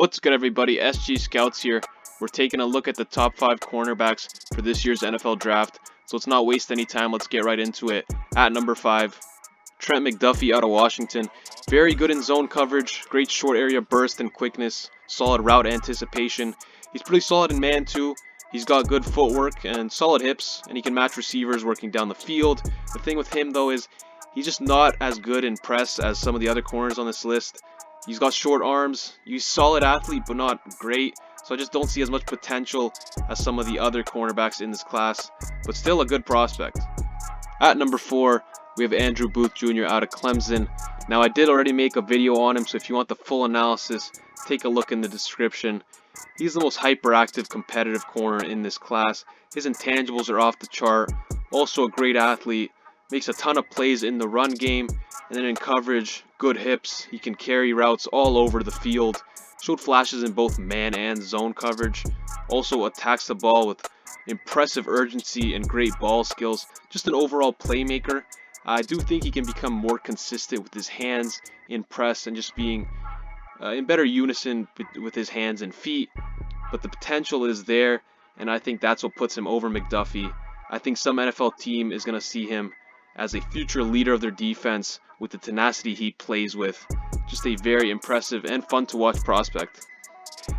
What's good, everybody? SG Scouts here. We're taking a look at the top 5 cornerbacks for this year's NFL draft. So let's not waste any time. Let's get right into it. At number 5, Trent McDuffie out of Washington. Very good in zone coverage, great short area burst and quickness, solid route anticipation. He's pretty solid in man too. He's got good footwork and solid hips, and he can match receivers working down the field. The thing with him though is he's just not as good in press as some of the other corners on this list. He's got short arms. He's a solid athlete, but not great. So I just don't see as much potential as some of the other cornerbacks in this class, but still a good prospect. At number 4, we have Andrew Booth Jr. out of Clemson. Now, I did already make a video on him, so if you want the full analysis, take a look in the description. He's the most hyperactive, competitive corner in this class. His intangibles are off the chart. Also a great athlete. Makes a ton of plays in the run game, and then in coverage, good hips. He can carry routes all over the field. Showed flashes in both man and zone coverage. Also attacks the ball with impressive urgency and great ball skills. Just an overall playmaker. I do think he can become more consistent with his hands in press and just being in better unison with his hands and feet. But the potential is there, and I think that's what puts him over McDuffie. I think some NFL team is going to see him as a future leader of their defense with the tenacity he plays with. Just a very impressive and fun to watch prospect.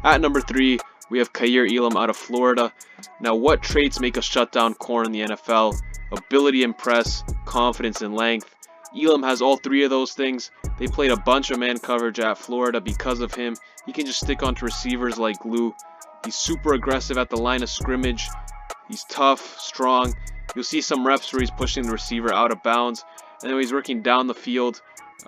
At number 3, we have Kaiir Elam out of Florida. Now, what traits make a shutdown corner in the NFL? Ability in press, confidence in length. Elam has all 3 of those things. They played a bunch of man coverage at Florida because of him. He can just stick onto receivers like glue. He's super aggressive at the line of scrimmage. He's tough, strong. You'll see some reps where he's pushing the receiver out of bounds, and then when he's working down the field,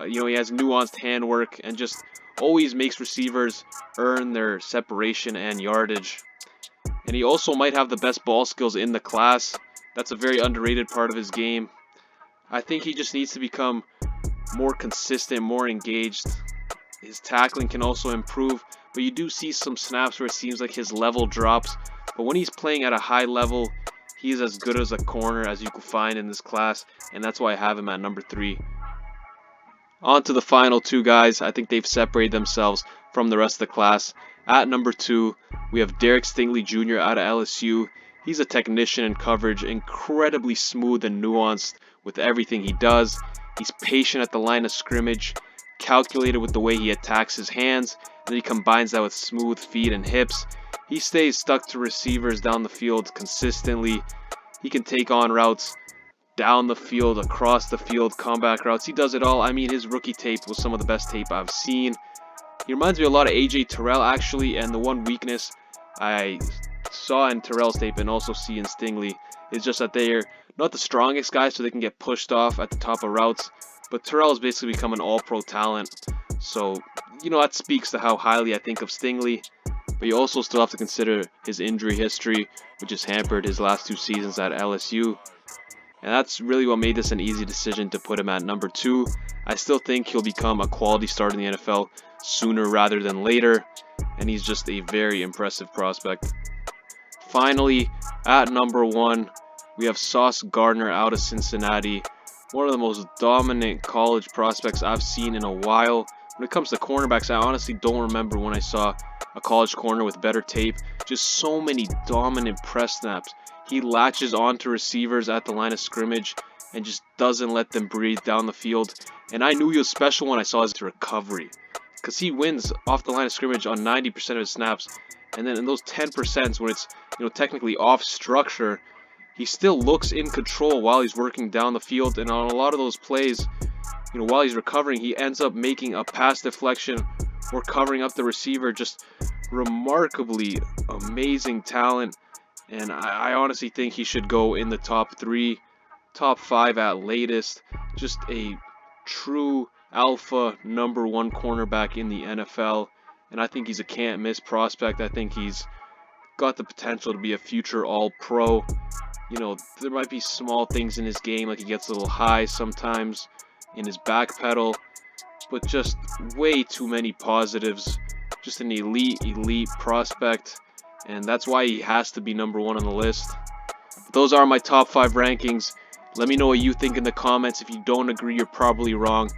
he has nuanced handwork and just always makes receivers earn their separation and yardage. And he also might have the best ball skills in the class. That's a very underrated part of his game. I think he just needs to become more consistent, more engaged. His tackling can also improve, but you do see some snaps where it seems like his level drops. But when he's playing at a high level, he is as good as a corner as you can find in this class, and that's why I have him at number 3. On to the final 2 guys. I think they've separated themselves from the rest of the class. At number 2, we have Derek Stingley Jr. out of LSU. He's a technician in coverage, incredibly smooth and nuanced with everything he does. He's patient at the line of scrimmage, calculated with the way he attacks his hands, and he combines that with smooth feet and hips. He stays stuck to receivers down the field consistently. He can take on routes down the field, across the field, comeback routes. He does it all. I mean, his rookie tape was some of the best tape I've seen. He reminds me a lot of AJ Terrell, actually, and the one weakness I saw in Terrell's tape and also see in Stingley is just that they're not the strongest guys, so they can get pushed off at the top of routes. But Terrell has basically become an all-pro talent. So, that speaks to how highly I think of Stingley. But you also still have to consider his injury history, which has hampered his last 2 seasons at LSU. And that's really what made this an easy decision to put him at number 2. I still think he'll become a quality starter in the NFL sooner rather than later. And he's just a very impressive prospect. Finally, at number 1, we have Sauce Gardner out of Cincinnati. One of the most dominant college prospects I've seen in a while. When it comes to cornerbacks, I honestly don't remember when I saw a college corner with better tape. Just so many dominant press snaps. He latches onto receivers at the line of scrimmage and just doesn't let them breathe down the field. And I knew he was special when I saw his recovery, because he wins off the line of scrimmage on 90% of his snaps. And then in those 10% when it's technically off structure, he still looks in control while he's working down the field. And on a lot of those plays, while he's recovering, he ends up making a pass deflection or covering up the receiver. Just remarkably amazing talent. And I honestly think he should go in the top 3, top 5 at latest. Just a true alpha number 1 cornerback in the NFL. And I think he's a can't miss prospect. I think he's got the potential to be a future all-pro. There might be small things in his game, like he gets a little high sometimes in his back pedal, but just way too many positives. Just an elite prospect, and that's why he has to be number 1 on the list. Those are my top 5 rankings. Let me know what you think in the comments. If you don't agree, you're probably wrong,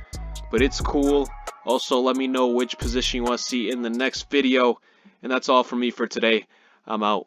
but it's cool. Also, let me know which position you want to see in the next video. And that's all from me for today. I'm out.